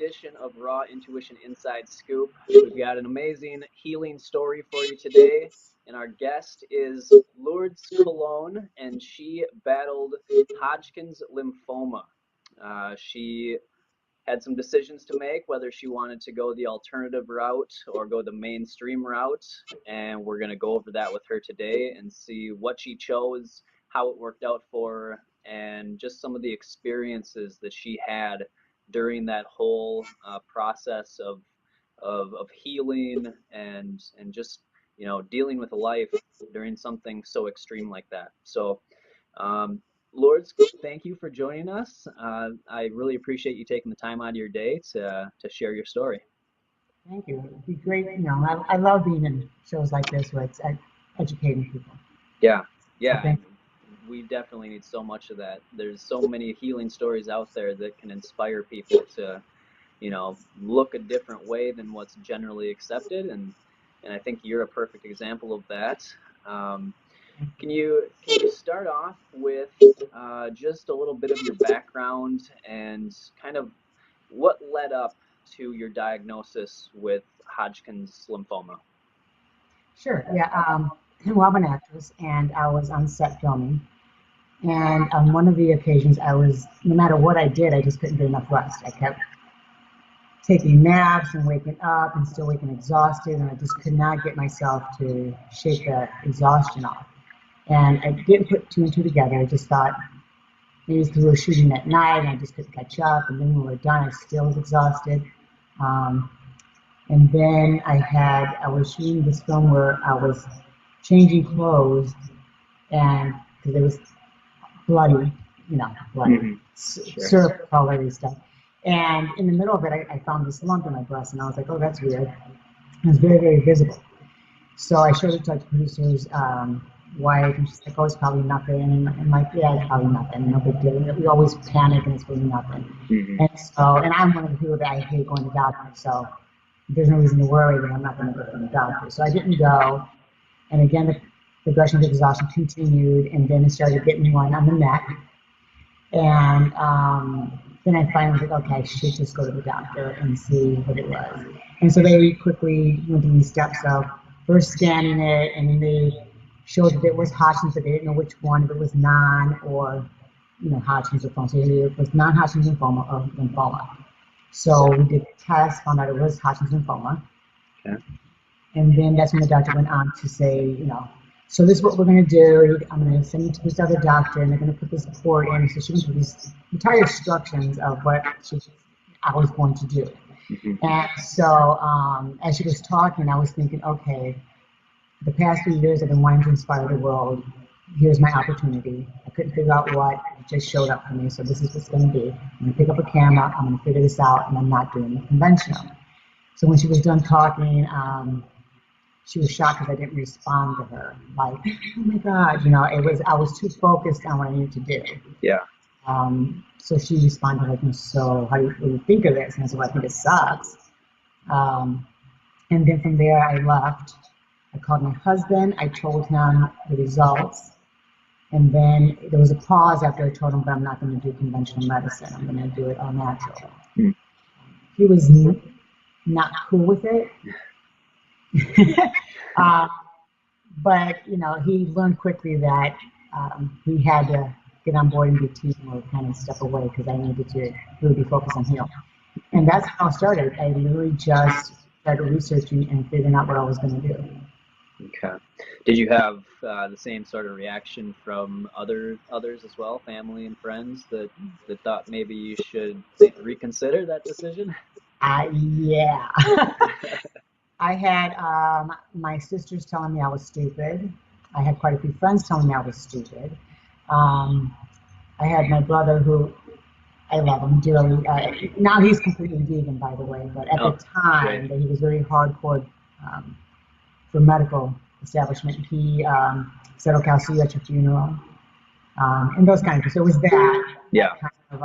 edition of Raw Intuition Inside Scoop. We've got an amazing healing story for you today, and our guest is Lourdes Cologne, and she battled Hodgkins lymphoma. She had some decisions to make, whether she wanted to go the alternative route or go the mainstream route, and we're going to go over that with her today and see what she chose, how it worked out for her, and just some of the experiences that she had during that whole process of healing and just dealing with life during something so extreme like that. So Lourdes, thank you for joining us. I really appreciate you taking the time out of your day to share your story. Thank you. It'd be great. I love being in shows like this where it's educating people. Yeah, So we definitely need so much of that. There's so many healing stories out there that can inspire people to, look a different way than what's generally accepted, and I think you're a perfect example of that. Can you start off with just a little bit of your background and kind of what led up to your diagnosis with Hodgkin's lymphoma? Sure. Yeah. Well, I'm an actress, and I was on set filming. And on one of the occasions, no matter what I did, I just couldn't get enough rest. I kept taking naps and waking up and still waking exhausted, and I just could not get myself to shake the exhaustion off. And I didn't put two and two together. I just thought maybe it's because we were shooting at night and I just couldn't catch up. And then when we were done, I still was exhausted. And then I was shooting this film where I was changing clothes, and because it was bloody, bloody, syrup colored stuff. And in the middle of it, I found this lump in my breast, and I was like, oh, that's weird. It was very, very visible. So I showed it to the producer's wife, and she's like, oh, it's probably nothing. And I'm like, yeah, it's probably nothing, no big deal. We always panic, and it's really nothing. And I'm one of the people that I hate going to doctors, so there's no reason to worry that I'm not going to go to the doctor. So I didn't go, and again, the progression of exhaustion continued, and then it started getting one on the neck. And then I finally was like, okay, I should just go to the doctor and see what it was. And so they quickly went through these steps of first scanning it, and then they showed that it was Hodgkin's, but they didn't know which one, if it was non or Hodgkin's lymphoma. So it was non-Hodgkin's lymphoma or lymphoma. So we did the test, found out it was Hodgkin's lymphoma. Okay. And then that's when the doctor went on to say, so this is what we're going to do. I'm going to send you to this other doctor, and they're going to put this report in. So she went through these entire instructions of what I was going to do. And so as she was talking, I was thinking, okay, the past few years I've been wanting to inspire the world. Here's my opportunity. I couldn't figure out what. It just showed up for me. So this is what's going to be. I'm going to pick up a camera. I'm going to figure this out, and I'm not doing it conventional. So when she was done talking, she was shocked because I didn't respond to her. Like, oh my God, I was too focused on what I needed to do. Yeah. So she responded like, so what do you think of this? And I said, well, I think it sucks. And then from there, I left. I called my husband. I told him the results. And then there was a pause after I told him, but I'm not going to do conventional medicine. I'm going to do it all natural. He was not cool with it. But he learned quickly that he had to get on board and be team or kind of step away because I needed to really be focused on healing. And that's how it started. I literally just started researching and figuring out what I was going to do. Okay. Did you have the same sort of reaction from others as well, family and friends that thought maybe you should reconsider that decision? Yeah. I had my sisters telling me I was stupid. I had quite a few friends telling me I was stupid. I had my brother, who I love him dearly. Now he's completely vegan, by the way, but at the time that he was very hardcore for medical establishment, he said, okay, I'll see you at your funeral. And those kind of things. So it was that kind of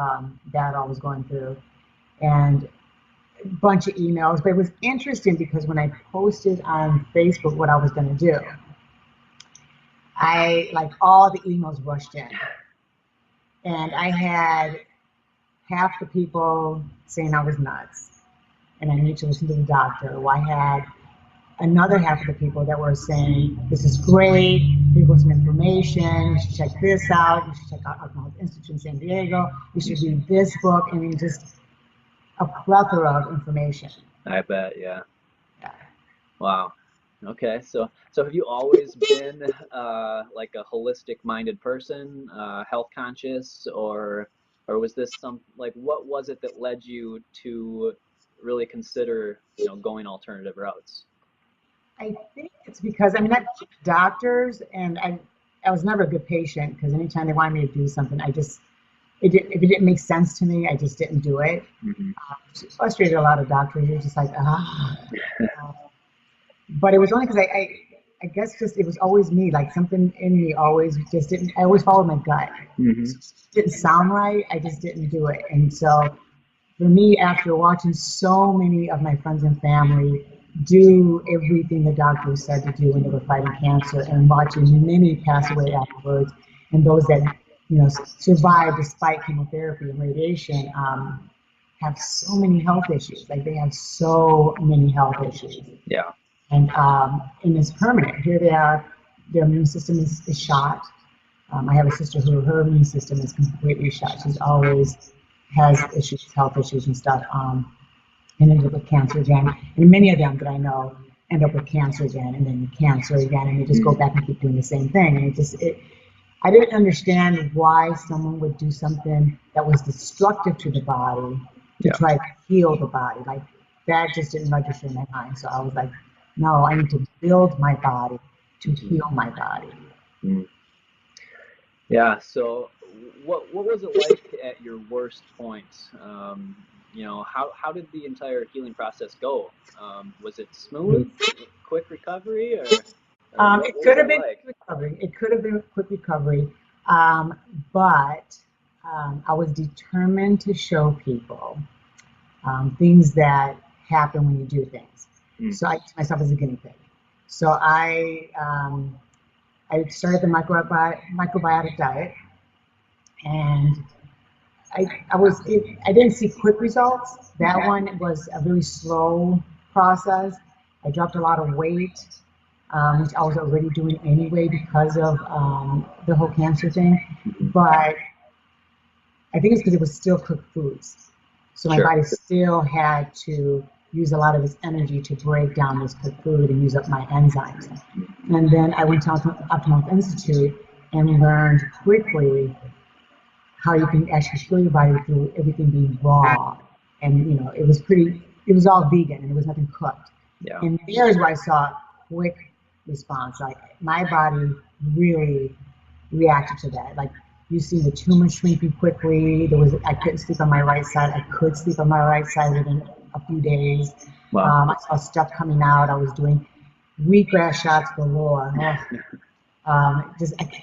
that I was going through. And a bunch of emails, but it was interesting because when I posted on Facebook what I was going to do, all the emails rushed in, and I had half the people saying I was nuts and I need to listen to the doctor. Or I had another half of the people that were saying, this is great, here's some information, you should check this out, you should check out Alcohol Institute in San Diego, you should read this book. I mean, just a plethora of information. I bet, yeah. Yeah. Wow. Okay, so have you always been like a holistic-minded person, health conscious, or was this what was it that led you to really consider, going alternative routes? I think it's because, I mean, I doctors, and I was never a good patient because anytime they wanted me to do something, if it didn't make sense to me, I just didn't do it. Mm-hmm. It frustrated a lot of doctors. You're just like, but it was only because I guess just it was always me. Like something in me always just didn't. I always followed my gut. Mm-hmm. So it didn't sound right. I just didn't do it. And so for me, after watching so many of my friends and family do everything the doctors said to do when they were fighting cancer, and watching many pass away afterwards, and those that survived despite chemotherapy and radiation, have so many health issues. Like they have so many health issues. Yeah. And it's permanent. Here they are, their immune system is shot. I have a sister who her immune system is completely shot. She's always has issues, health issues and stuff, and ended up with cancer again. And many of them that I know end up with cancer again, and then cancer again, and they just go back and keep doing the same thing. And I didn't understand why someone would do something that was destructive to the body to try to heal the body. Like that just didn't register in my mind. So I was like, no, I need to build my body to heal my body. Mm. Yeah. So, what was it like at your worst point? How did the entire healing process go? Was it smooth, quick recovery, or it could have been quick recovery. It could have been a quick recovery, but I was determined to show people things that happen when you do things. So I used myself as a guinea pig. So I started the microbiotic diet, and I didn't see quick results. That one was a very slow process. I dropped a lot of weight, which I was already doing anyway because of the whole cancer thing. But I think it's because it was still cooked foods. So my body still had to use a lot of its energy to break down this cooked food and use up my enzymes. And then I went to Optimal Institute and learned quickly how you can actually heal your body through everything being raw. And it was all vegan and there was nothing cooked. Yeah. And there's where I saw quick response. Like my body really reacted to that. Like you see the tumor shrinking quickly. I couldn't sleep on my right side. I could sleep on my right side within a few days. Wow. I saw stuff coming out. I was doing wheatgrass shots galore. I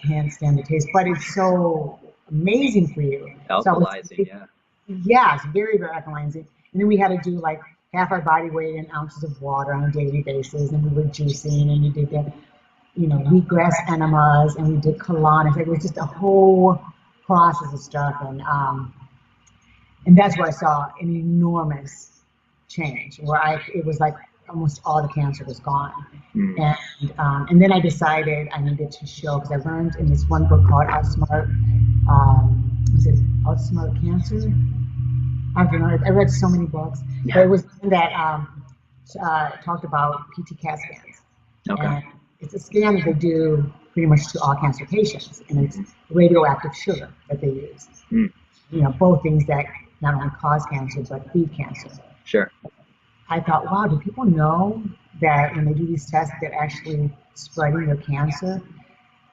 can't stand the taste, but it's so amazing for you. Alkalizing, Yeah, it's very, very alkalizing. And then we had to do like half our body weight in ounces of water on a daily basis, and we were juicing, and we did the wheatgrass enemas, and we did colonics. It was just a whole process of stuff, and that's where I saw an enormous change, where it was like almost all the cancer was gone. And then I decided I needed to show, because I learned in this one book called Outsmart, was it Outsmart Cancer? I don't know. I read so many books, but it was one that talked about PT CAT scans. Okay. And it's a scan that they do pretty much to all cancer patients, and it's radioactive sugar that they use. Both things that not only cause cancer but feed cancer. Sure. I thought, wow, do people know that when they do these tests, they're actually spreading their cancer?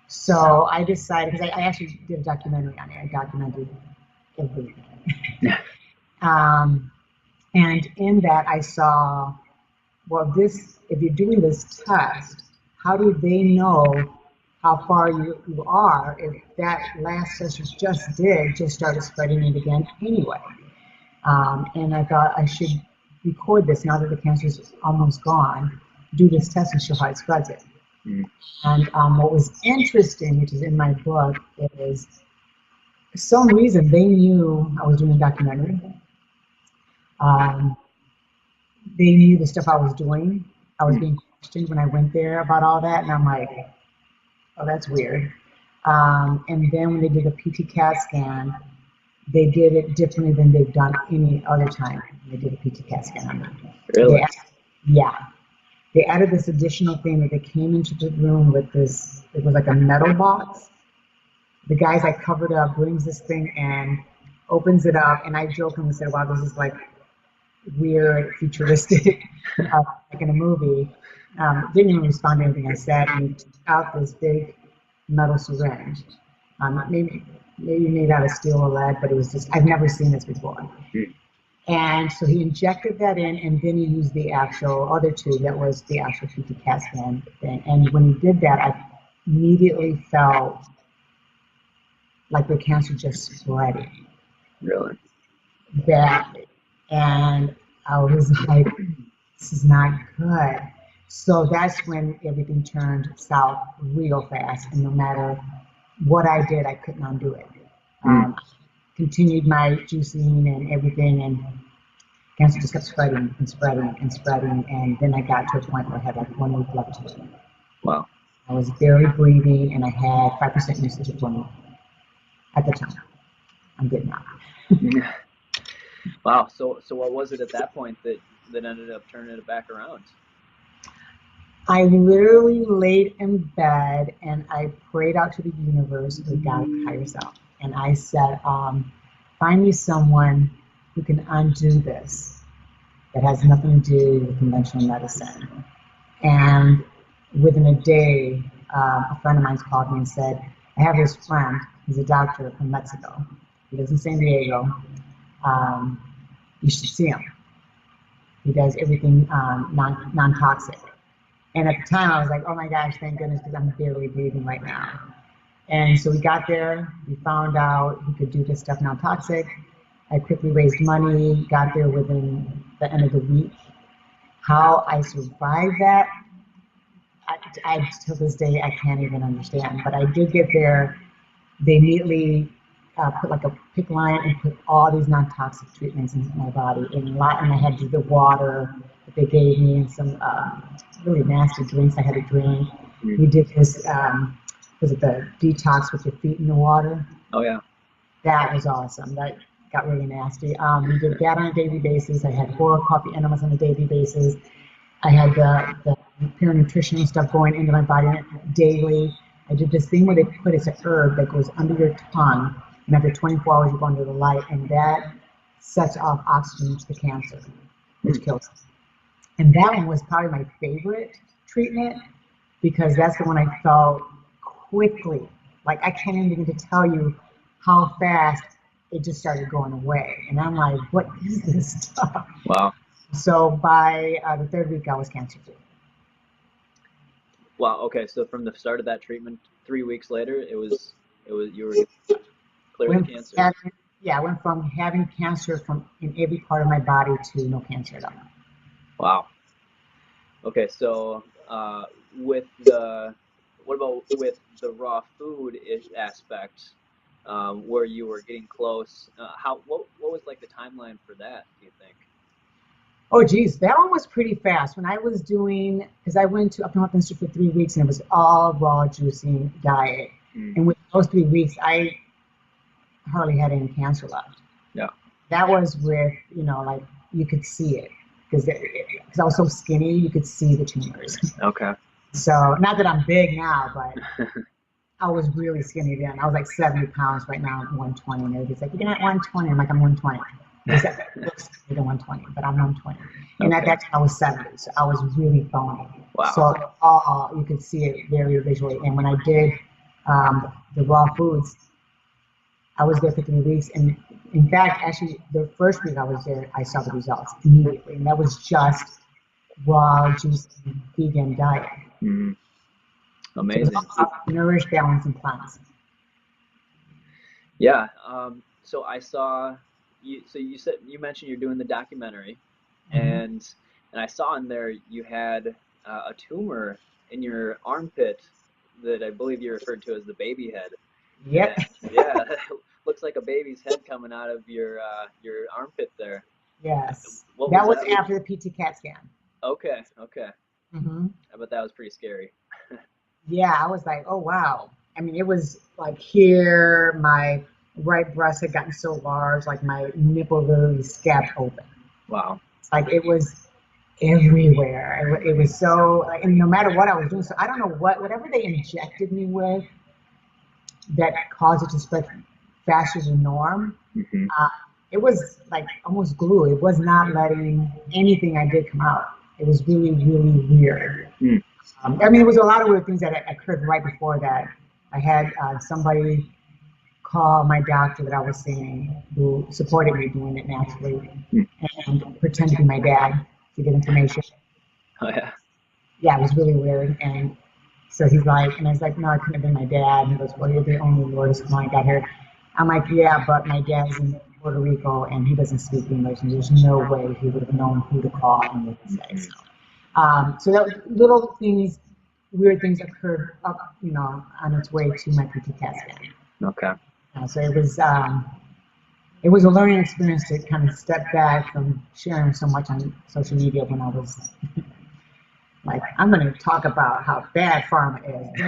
So I decided, because I actually did a documentary on it. I documented everything. And in that I saw, well, if you're doing this test, how do they know how far you are if that last test you just started spreading it again anyway? And I thought I should record this now that the cancer is almost gone, do this test and show how it spreads it. And what was interesting, which is in my book, is For some reason, they knew I was doing a documentary. Um, they knew the stuff I was doing. I was being questioned when I went there about all that, and I'm like, oh, that's weird. And then when they did the PT CAT scan, they did it differently than they've done any other time. They did a PT CAT scan on me. Really? Yeah, they added this additional thing that they came into the room with this. It was like a metal box. The guys I covered up brings this thing and opens it up, and I jokingly said, "Wow, this is like weird, futuristic, like in a movie." Didn't even respond to anything I said, and he took out this big metal syringe, maybe made out of steel or lead, but it was just I've never seen this before. And so he injected that in, and then he used the actual other tube that was the actual PT CAT scan thing. And when he did that, I immediately felt like the cancer just spreading Really? badly. And I was like, this is not good. So that's when everything turned south real fast. And no matter what I did, I couldn't undo it. Continued my juicing and everything, and cancer just kept spreading and spreading and spreading. And then I got to a point where I had like 1 week left to live. Wow. I was barely breathing, and I had 5% usage of blood at the time. I'm good now. Wow. So what was it at that point that ended up turning it back around? I literally laid in bed and I prayed out to the universe, to God, higher self, and I said, find me someone who can undo this that has nothing to do with conventional medicine. And within a day, a friend of mine called me and said, I have this friend, he's a doctor from Mexico. He lives in San Diego. You should see him. He does everything non-toxic. And at the time, I was like, oh my gosh, thank goodness, because I'm barely breathing right now. And so we got there, we found out he could do this stuff non-toxic. I quickly raised money, got there within the end of the week. How I survived that, I till this day, I can't even understand. But I did get there. They immediately put like a PICC line and put all these non-toxic treatments in my body. And I had to do the water that they gave me and some really nasty drinks I had to drink. We did this, was it the detox with your feet in the water? Oh, yeah. That was awesome. That got really nasty. We did that on a daily basis. I had 4 coffee enemas on a daily basis. I had the pure nutritional stuff going into my body daily. I did this thing where they put it's an herb that goes under your tongue, and after 24 hours you go under the light, and that sets off oxygen to the cancer, which kills it. And that one was probably my favorite treatment because that's the one I felt quickly. Like I can't even begin to tell you how fast it just started going away. And I'm like, what is this stuff? Wow. So by the 3rd week, I was cancer-free. Wow. Okay. So from the start of that treatment, 3 weeks later, it was you were cleared of cancer. I went from having cancer from in every part of my body to no cancer at all. Wow. Okay. So what about with the raw food aspect, where you were getting close? What was like the timeline for that, do you think? Oh, geez, that one was pretty fast. When I was doing, because I went to Up North Institute for 3 weeks and it was all raw juicing diet. And with those 3 weeks, I hardly had any cancer left. Yeah. That was with, like you could see it because I was so skinny, you could see the tumors. Okay. So not that I'm big now, but I was really skinny then. I was like 70 pounds. Right now I'm 120. And everybody's like, you're not 120. I'm like, I'm 120. It looks like 120, but I'm 120. And at that time I was 70, so I was really bony. Wow. So you could see it very visually. And when I did the raw foods, I was there for 3 weeks. And in fact, actually, the first week I was there, I saw the results immediately. And that was just raw, juicy, vegan diet. Mm-hmm. Amazing. So nourished, balanced, and plants. Yeah. So I saw you. So you mentioned you're doing the documentary, and I saw in there you had a tumor in your armpit that I believe you referred to as the baby head. Yep. Yeah. looks like a baby's head coming out of your armpit there. Yes. What That was was that? after the PT CAT scan. Okay, okay. Hmm. I bet that was pretty scary. Yeah, I was like, oh wow. I mean, it was like here, my right breast had gotten so large, like my nipple literally scabbed open. Wow. It's like it was everywhere. It was so, like, and no matter what I was doing, so I don't know whatever they injected me with that caused it to spread faster than norm. Hmm. Uh, it was like almost glue. It was not letting anything I did come out. It was really, really weird. Mm. I mean, there was a lot of weird things that occurred right before that. I had somebody call my doctor that I was seeing, who supported me doing it naturally, Mm. and pretend to be my dad to get information. Oh yeah. Yeah, it was really weird. And so he's like, and I was like, no, it couldn't have been my dad. And he goes, well, you're the only Lourdes client out here. I'm like, yeah, but my dad's in Puerto Rico and he doesn't speak English, and there's no way he would have known who to call and what to say. So that was little things, weird things occurred up, on its way to my PT CAT scan. Okay. So it was a learning experience to kind of step back from sharing so much on social media when I was like, I'm going to talk about how bad pharma is.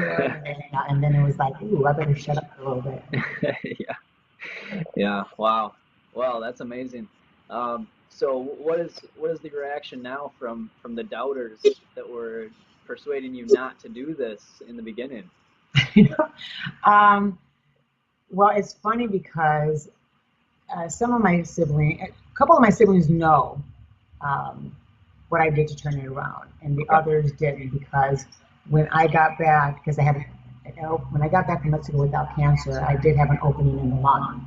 And then it was like, ooh, I better shut up a little bit. Yeah. Yeah. Wow. Wow, that's amazing. So what is the reaction now from the doubters that were persuading you not to do this in the beginning? Well, it's funny because a couple of my siblings know what I did to turn it around, and the others didn't, because when I got back, when I got back from Mexico without cancer, I did have an opening in the lung,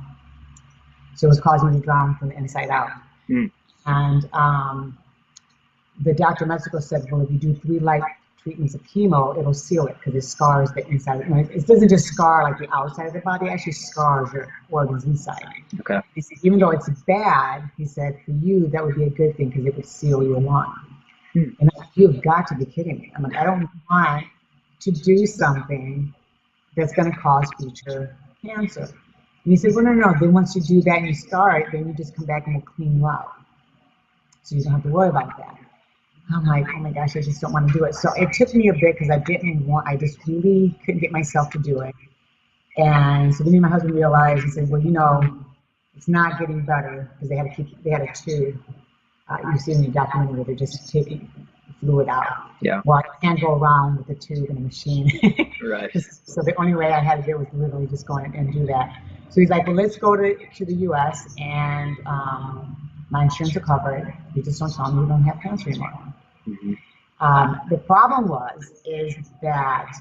so it was causing me to drown from the inside out. Mm. And the doctor in Mexico said, well, if you do 3 light treatments of chemo, it'll seal it because it scars the inside. It doesn't just scar like the outside of the body, it actually scars your organs inside. Okay. He said, even though it's bad, he said, for you, that would be a good thing because it would seal your lung. Hmm. And I'm like, you've got to be kidding me. I'm like, I don't want to do something that's going to cause future cancer. And he said, well, no. Then once you do that and you scar it, then you just come back and we'll clean you out. So you don't have to worry about that. I'm like, oh my gosh, I just don't want to do it. So it took me a bit because I just really couldn't get myself to do it. And so then me and my husband realized, he said, well, it's not getting better, because they had a tube. You see in the documentary where they're just taking fluid out. Yeah. Well, I can't go around with a tube and a machine. Right. So the only way I had to do it was literally just go in and do that. So he's like, well, let's go to the US, and my insurance will cover it. You just don't tell me you don't have cancer anymore. Mm-hmm. The problem is that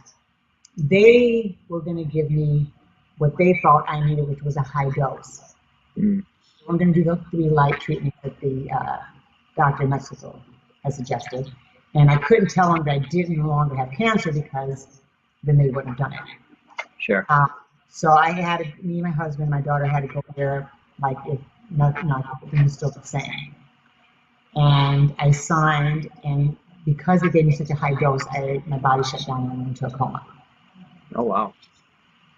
they were going to give me what they thought I needed, which was a high dose. Mm. I'm going to do the 3 light treatments that the doctor in Mexico has suggested. And I couldn't tell them that I didn't no longer have cancer, because then they wouldn't have done it. Sure. So me and my husband, my daughter had to go there, like, if nothing was still the same. And I signed, and because they gave me such a high dose, my body shut down and went into a coma. Oh, wow.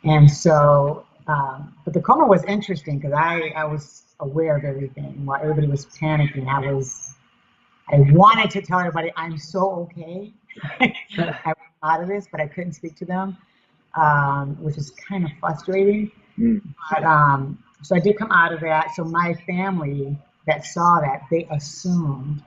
And so, but the coma was interesting because I was aware of everything while everybody was panicking. I wanted to tell everybody I'm so okay. I was out of this, but I couldn't speak to them, which is kind of frustrating. Mm. But so I did come out of that. So my family that saw that, they assumed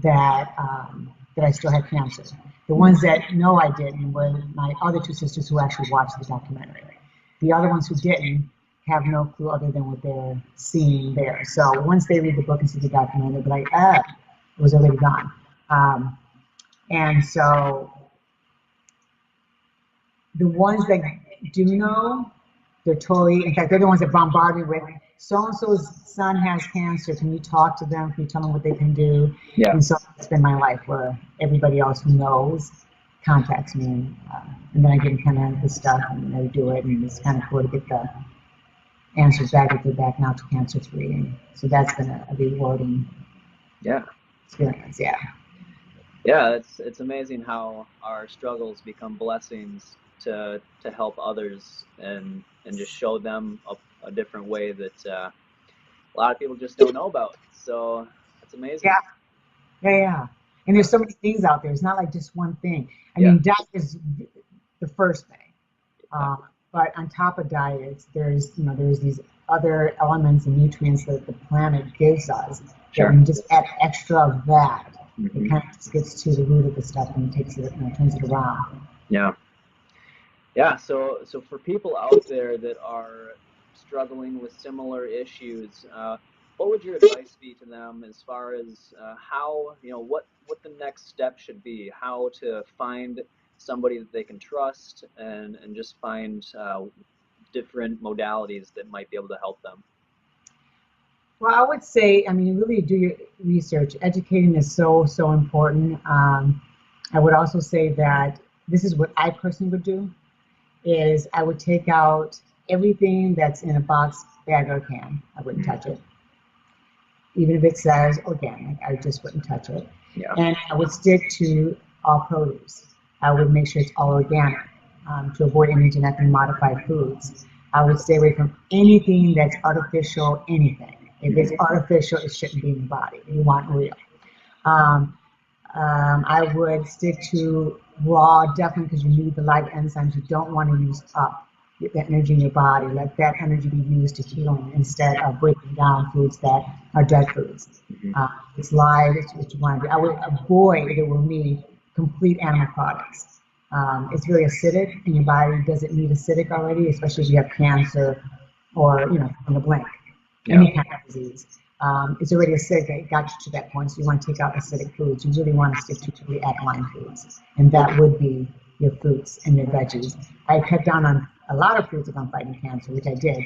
that I still had cancer. The ones that know I didn't were my other 2 sisters who actually watched the documentary. The other ones who didn't have no clue other than what they're seeing there. So once they read the book and see the documentary, they'll be like, it was already gone. And so the ones that do know, they're totally, in fact, they're the ones that bombard me with, so-and-so's son has cancer. Can you talk to them? Can you tell them what they can do? Yeah. And so it's been my life where everybody else who knows contacts me, and then I give them kind of the stuff, and they do it, and it's kind of cool to get the answers back if they're back now to cancer-free. And so that's been a rewarding experience. Yeah. Yeah, it's amazing how our struggles become blessings to help others and just show them a different way that a lot of people just don't know about. So that's amazing. Yeah. And there's so many things out there. It's not like just one thing. I Yeah. mean, diet is the first thing. But on top of diets, there's these other elements and nutrients that the planet gives us. Sure. That when you just add extra of that, Mhm. it kind of just gets to the root of the stuff and takes it, turns it around. Yeah. Yeah. So for people out there that are struggling with similar issues, what would your advice be to them as far as how, what the next step should be, how to find somebody that they can trust and just find different modalities that might be able to help them? Well, I would say, I mean, really do your research. Educating is so, so important. I would also say that this is what I personally would do, is I would take out everything that's in a box, bag, or can. I wouldn't touch it. Even if it says organic, I just wouldn't touch it. Yeah. And I would stick to all produce. I would make sure it's all organic to avoid any genetically modified foods. I would stay away from anything that's artificial, anything. If it's artificial, it shouldn't be in the body. You want real. I would stick to raw, definitely, because you need the live enzymes. You don't want to use up the energy in your body. Let that energy be used to healing instead of breaking down foods that are dead foods. It's live, it's what you want to do. I would avoid, if it were me, complete animal products. It's very acidic, and your body doesn't need acidic already, especially if you have cancer or, from the blink, any kind of disease. It's already acidic. It got you to that point, so you want to take out acidic foods. You really want to stick to really alkaline foods, and that would be your fruits and your veggies. I cut down on a lot of fruits if I'm fighting cancer, which I did,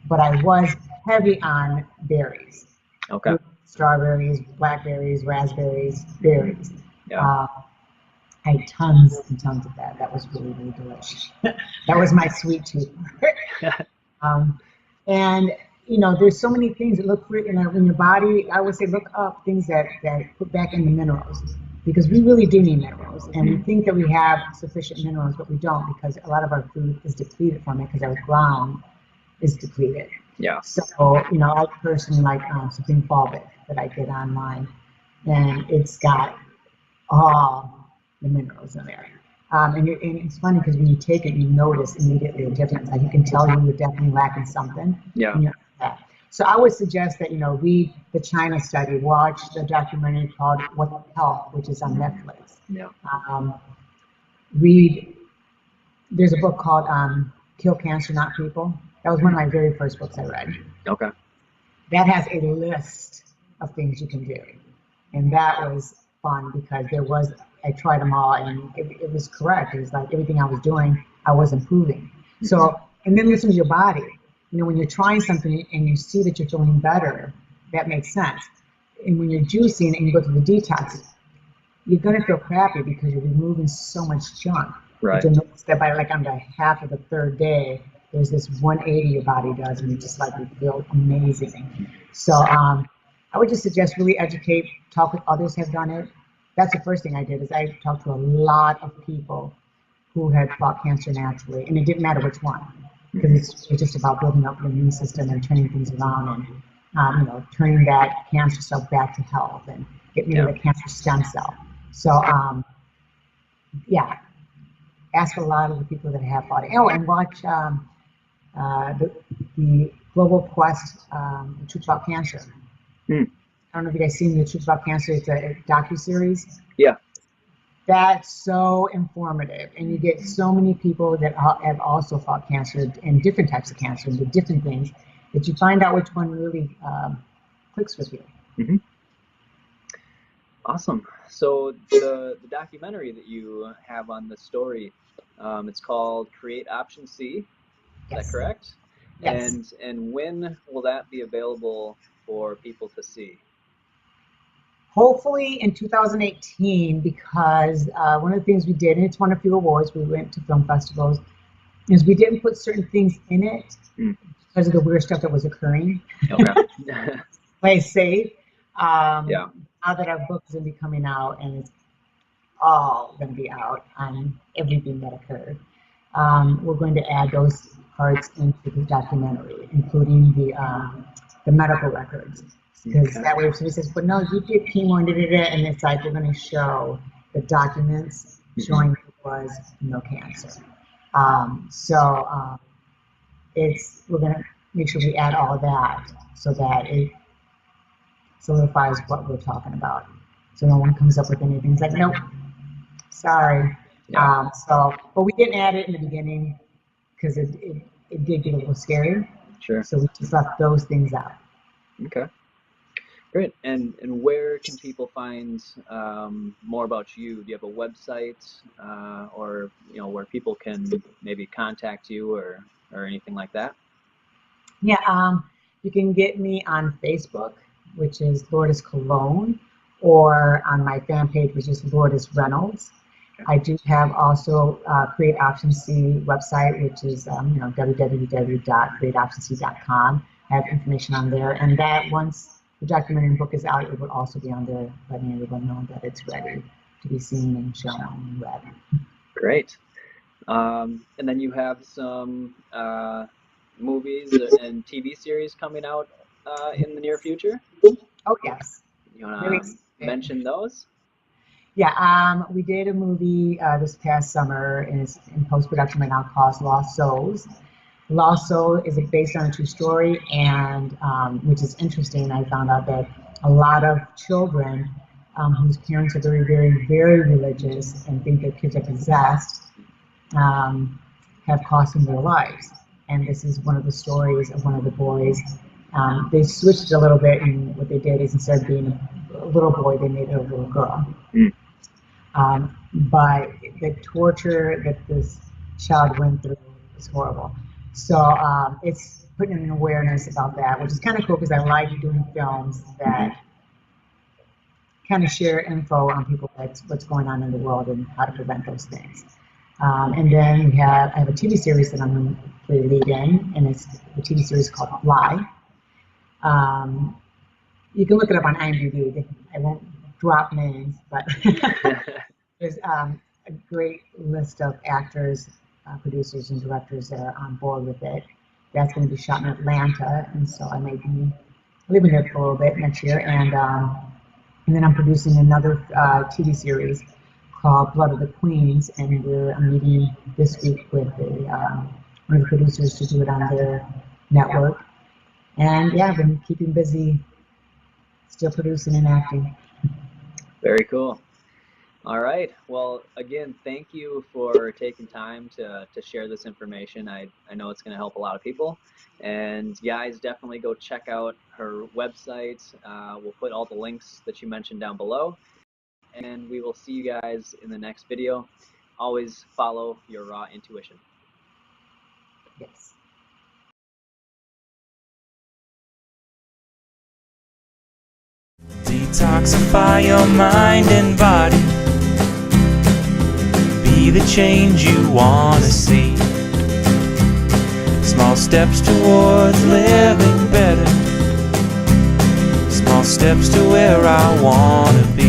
but I was heavy on berries. Okay. Strawberries, blackberries, raspberries, berries. Yeah. I had tons and tons of that. That was really, really delicious. That was my sweet tooth. And there's so many things that look for in your body. I would say look up things that put back in the minerals, because we really do need minerals, and we think that we have sufficient minerals, but we don't, because a lot of our food is depleted from it because our ground is depleted. Yeah. So I personally like Supreme Fulvic that I get online, and it's got all the minerals in there. And it's funny because when you take it, you notice immediately a difference. Like you can tell you're definitely lacking something. Yeah. So I would suggest that, read the China study, watch the documentary called What Health, which is on Netflix. Yeah. There's a book called Kill Cancer, Not People. That was one of my very first books I read. Okay. That has a list of things you can do. And that was fun because I tried them all, and it was correct. It was like everything I was doing, I was improving. So, and then listen to your body. When you're trying something and you see that you're feeling better, that makes sense. And when you're juicing and you go through the detox, you're going to feel crappy because you're removing so much junk. Right. But you'll notice that by on the half of the third day, there's this 180 your body does, and you just you feel amazing. So I would just suggest really educate, talk with others who have done it. That's the first thing I did, is I talked to a lot of people who had fought cancer naturally, and it didn't matter which one, because it's just about building up your immune system and turning things around, and turning that cancer cell back to health and getting rid of the cancer stem cell. So ask a lot of the people that have fought it. Oh, and watch the Global Quest, The Truth About Cancer. I don't know if you guys seen The Truth About Cancer. It's a docu-series. Yeah. That's so informative, and you get so many people that have also fought cancer and different types of cancer and the different things, that you find out which one really clicks with you. Awesome. So the documentary that you have on the story, it's called Create Option C. Is that correct? Yes. And when will that be available for people to see? Hopefully in 2018, because one of the things we did, and it's won a few awards, we went to film festivals, is we didn't put certain things in it because of the weird stuff that was occurring. Okay. Play safe. Yeah. Now that our book is going to be coming out, and it's all going to be out on everything that occurred. we're going to add those parts into the documentary, including the medical records. Because that way, if somebody says, "But no, you did chemo and and it's like we're going to show the documents showing there was no cancer. We're going to make sure we add all of that so that it solidifies what we're talking about. So no one comes up with anything. It's like, nope, sorry. Yeah. But we didn't add it in the beginning because it did get a little scary. Sure. So we just left those things out. Okay. Great. And where can people find more about you? Do you have a website or where people can maybe contact you or anything like that? Yeah. You can get me on Facebook, which is Lourdes Cologne, or on my fan page, which is Lourdes Reynolds. I do have also Create Option C website, which is www.createoptionc.com. I have information on there, and that once the documentary book is out, it will also be on there, letting everyone know that it's ready to be seen and shown and read. Great. And then you have some movies and TV series coming out in the near future? Oh, yes. You want to mention those? Yeah, we did a movie this past summer, and it's in post-production right now, called Lost Souls. Lost Soul is based on a true story, and which is interesting. I found out that a lot of children whose parents are very, very, very religious and think their kids are possessed have cost them their lives. And this is one of the stories of one of the boys. They switched a little bit, and what they did is instead of being a little boy, they made it a little girl. But the torture that this child went through is horrible. So it's putting an awareness about that, which is kind of cool because I like doing films that kind of share info on people that's what's going on in the world and how to prevent those things. And then I have a TV series that I'm going to play lead in, and it's a TV series called Fly. You can look it up on IMDb. I won't drop names, but there's a great list of actors, producers, and directors that are on board with it. That's going to be shot in Atlanta, and so I may be living there for a little bit next year. And then I'm producing another TV series called Blood of the Queens, and I'm meeting this week with one of the producers to do it on their network. And yeah, I've been keeping busy, still producing and acting. Very cool. All right. Well, again, thank you for taking time to share this information. I know it's going to help a lot of people. And guys, definitely go check out her website. We'll put all the links that you mentioned down below. And we will see you guys in the next video. Always follow your raw intuition. Yes. Detoxify your mind and body. Be the change you want to see. Small steps towards living better. Small steps to where I want to be.